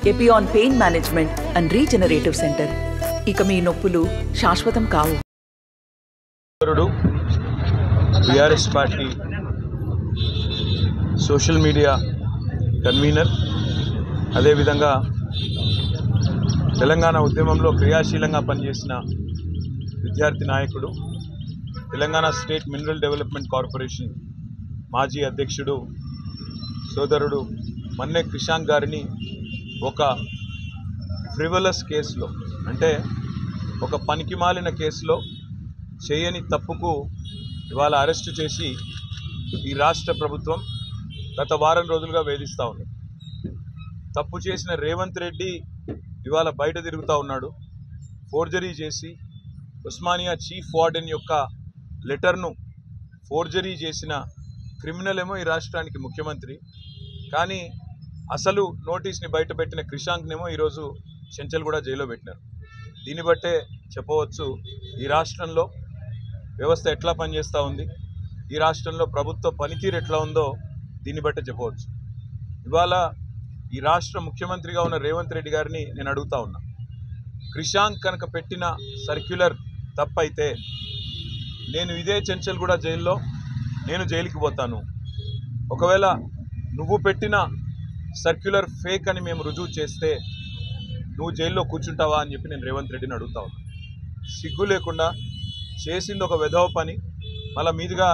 Epione pain management and regenerative centre. ఇక మీ నొప్పులు శాశ్వతం కావు. TRS party social media convener, అదేవిధంగా తెలంగాణ ఉద్యమంలో క్రియాశీలంగా పనిచేసిన విద్యార్థి నాయకుడు, Telangana state mineral development corporation మాజీ అధ్యక్షుడు సోదరుడు మన్నె క్రిషాంక్ గారిని ఒక ఫ్రివలస్ కేసులో, అంటే ఒక పనికిమాలిన కేసులో చేయని తప్పుకు ఇవాళ అరెస్టు చేసి ఈ రాష్ట్ర ప్రభుత్వం గత వారం రోజులుగా వేధిస్తూ ఉంది. తప్పు చేసిన రేవంత్ రెడ్డి ఇవాళ బయట తిరుగుతూ ఉన్నాడు. ఫోర్జరీ చేసి ఉస్మానియా చీఫ్ వార్డెన్ యొక్క లెటర్ను ఫోర్జరీ చేసిన క్రిమినల్ ఏమో ఈ రాష్ట్రానికి ముఖ్యమంత్రి, కానీ అసలు నోటీస్ని బయటపెట్టిన క్రిషాంక్నేమో ఈరోజు చెంచల్గూడ జైల్లో పెట్టినారు. దీన్ని బట్టే చెప్పవచ్చు ఈ రాష్ట్రంలో వ్యవస్థ ఎట్లా పనిచేస్తూ ఉంది, ఈ రాష్ట్రంలో ప్రభుత్వ పనితీరు ఎట్లా ఉందో దీన్ని బట్టే చెప్పవచ్చు. ఇవాళ ఈ రాష్ట్ర ముఖ్యమంత్రిగా ఉన్న రేవంత్ రెడ్డి గారిని నేను అడుగుతా ఉన్నా, క్రిషాంక్ కనుక పెట్టిన సర్క్యులర్ తప్పైతే నేను ఇదే చెంచల్గూడ జైల్లో నేను జైలుకి పోతాను. ఒకవేళ నువ్వు పెట్టిన సర్క్యులర్ ఫేక్ అని మేము రుజువు చేస్తే నువ్వు జైల్లో కూర్చుంటావా అని చెప్పి నేను రేవంత్ రెడ్డిని అడుగుతా ఉన్నా. సిగ్గు లేకుండా చేసింది ఒక వెధవ పని, మళ్ళా మీదుగా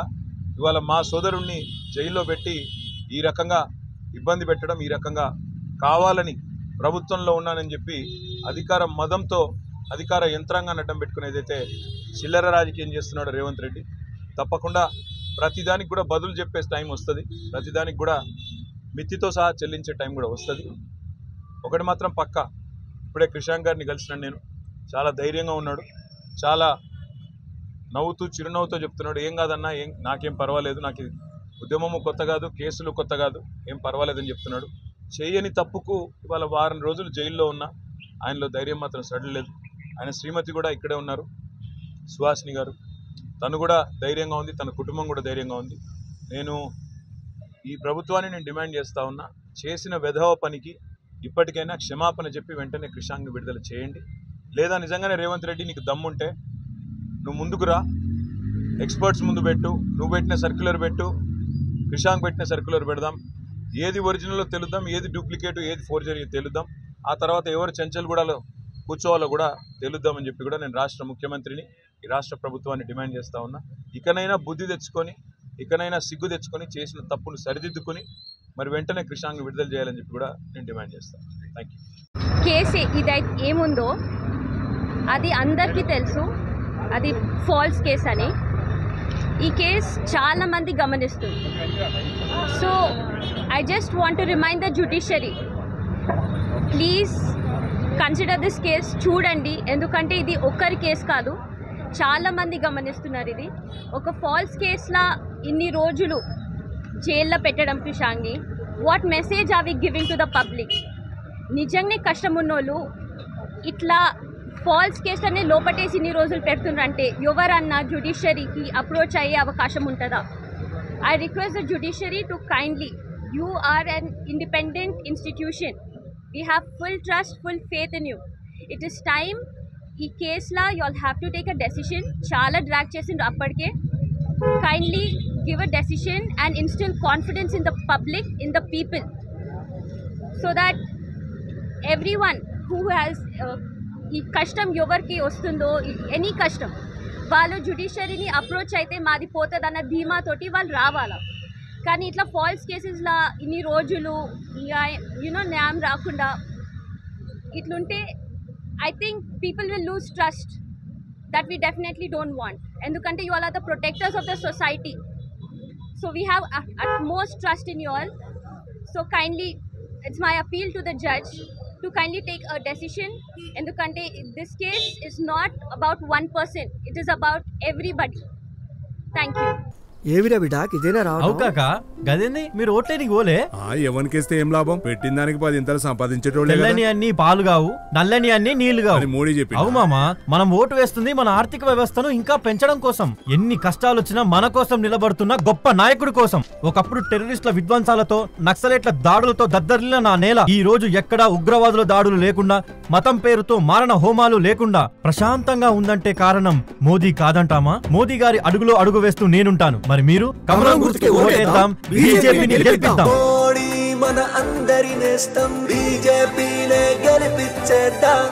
ఇవాళ మా సోదరుణ్ణి జైల్లో పెట్టి ఈ రకంగా ఇబ్బంది పెట్టడం, ఈ రకంగా కావాలని ప్రభుత్వంలో ఉన్నానని చెప్పి అధికార మదంతో అధికార యంత్రాంగాన్ని అడ్డం పెట్టుకునేదైతే చిల్లర రాజకీయం చేస్తున్నాడు రేవంత్ రెడ్డి. తప్పకుండా ప్రతిదానికి కూడా బదులు చెప్పే టైం వస్తుంది, ప్రతిదానికి కూడా మిత్తితో సహా చెల్లించే టైం కూడా వస్తుంది. ఒకటి మాత్రం పక్కా, ఇప్పుడే క్రిషాంక్ గారిని కలిసినాను నేను. చాలా ధైర్యంగా ఉన్నాడు, చాలా నవ్వుతూ చిరునవ్వుతో చెప్తున్నాడు, ఏం కాదన్నా, నాకేం పర్వాలేదు, నాకు ఉద్యమము కొత్త కాదు, కేసులు కొత్త కాదు, ఏం పర్వాలేదని చెప్తున్నాడు. చేయని తప్పుకు ఇవాళ వారం రోజులు జైల్లో ఉన్నా ఆయనలో ధైర్యం మాత్రం సడలేదు. ఆయన శ్రీమతి కూడా ఇక్కడే ఉన్నారు, సుహాసిని గారు, తను కూడా ధైర్యంగా ఉంది, తన కుటుంబం కూడా ధైర్యంగా ఉంది. నేను ఈ ప్రభుత్వాన్ని నేను డిమాండ్ చేస్తూ ఉన్నా, చేసిన వెధవ పనికి ఇప్పటికైనా క్షమాపణ చెప్పి వెంటనే క్రిషాంక్ని విడుదల చేయండి. లేదా నిజంగానే రేవంత్ రెడ్డి నీకు దమ్ముంటే నువ్వు ముందుకు రా, ఎక్స్పర్ట్స్ ముందు పెట్టు, నువ్వు పెట్టిన సర్క్యులర్ పెట్టు, క్రిషాంక్ పెట్టిన సర్క్యులర్ పెడదాం, ఏది ఒరిజినల్లో తెలుద్దాం, ఏది డూప్లికేట్, ఏది ఫోర్జరీ తెలుద్దాం. ఆ తర్వాత ఎవరు చెంచల్గూడలో కూర్చోవాలో కూడా తెలుద్దామని చెప్పి కూడా నేను రాష్ట్ర ముఖ్యమంత్రిని, ఈ రాష్ట్ర ప్రభుత్వాన్ని డిమాండ్ చేస్తూ ఉన్నా. ఇకనైనా బుద్ధి తెచ్చుకొని, ఇకనైనా సిగ్గు తెచ్చుకొని, చేసిన తప్పును సరిదిద్దుకొని మరి వెంటనే క్రిషాంక్ని విడుదల చేయాలని చెప్పి కూడా నేను డిమాండ్ చేస్తాను. Thank you. కేసు ఇదైతే ఏముందో అది అందరికీ తెలుసు, అది ఫాల్స్ కేస్ అని. ఈ కేస్ చాలా మంది గమనిస్తుంది. So I just want to remind the judiciary, please consider this case. చూడండి, ఎందుకంటే ఇది ఒక్కరి కేసు కాదు, చాలామంది గమనిస్తున్నారు. ఇది ఒక ఫాల్స్ కేసులా ఇన్ని రోజులు జైల్లో పెట్టడం క్రిషాంక్ని, what message are we giving to the public? నిజంగానే కష్టం ఉన్నోళ్ళు ఇట్లా ఫాల్స్ కేసులనే లోపటేసి ఇన్ని రోజులు పెడుతున్నారంటే ఎవరన్నా జ్యుడిషియరీకి అప్రోచ్ అయ్యే అవకాశం ఉంటుందా? I request the judiciary to kindly, you are an independent institution, we have full trust, full faith in you. It is time ఈ కేసులా you all have to take a decision. చాలా drag చేసిండ్రు అప్పటికే. Kindly give a decision and instill confidence in the public, in the people, so that everyone who has ఈ కష్టం ఎవరికి వస్తుందో, any కష్టం, వాళ్ళు జ్యుడిషియరీని అప్రోచ్ అయితే మాది పోతుందన్న ధీమాతోటి వాళ్ళు రావాలా. కానీ ఇట్లా ఫాల్స్ కేసెస్లా ఇన్ని రోజులు న్యాయం రాకుండా ఇట్లుంటే I think people will lose trust, that we definitely don't want. Endukante you all are the protectors of the society, so we have utmost trust in you all. So kindly, it's my appeal to the judge to kindly take a decision. Endukante this case is not about one person, it is about everybody. Thank you. ఏమిరా బిడ్డ ఇదేనా రావు కాక గదేంది మీరు ఓట్లేనికి పోలే ఎవరికేస్తే ఏం లాభం పెట్టిన దానికి 10 ఇంతలు సంపాదించేటోళ్ళే తెల్లని అన్ని పాలు కావు నల్లని అన్ని నీళ్లు కావు మోడీ చెప్పి అవు మామా మనం ఓటు వేస్తుంది మన ఆర్థిక వ్యవస్థను ఇంకా పెంచడం కోసం ఎన్ని కష్టాలు వచ్చినా మన కోసం నిలబడుతున్న గొప్ప నాయకుడి కోసం ఒకప్పుడు టెర్రరిస్టుల విధ్వంసాలతో నక్సలైట్ల దాడులతో దద్దరిల్లిన నా నేల ఈ రోజు ఎక్కడా ఉగ్రవాదుల దాడులు లేకుండా మతం పేరుతో మారణ హోమాలు లేకుండా ప్రశాంతంగా ఉందంటే కారణం మోదీ కాదంటామా మోదీ గారి అడుగులో అడుగు వేస్తూ నేనుంటాను మరి మీరు కమలం గుర్తుకే ఓటేద్దాం బీజేపీని గెలిపిద్దాం మన అందరి నేస్తం బీజేపీనే గెలిపించేద్దాం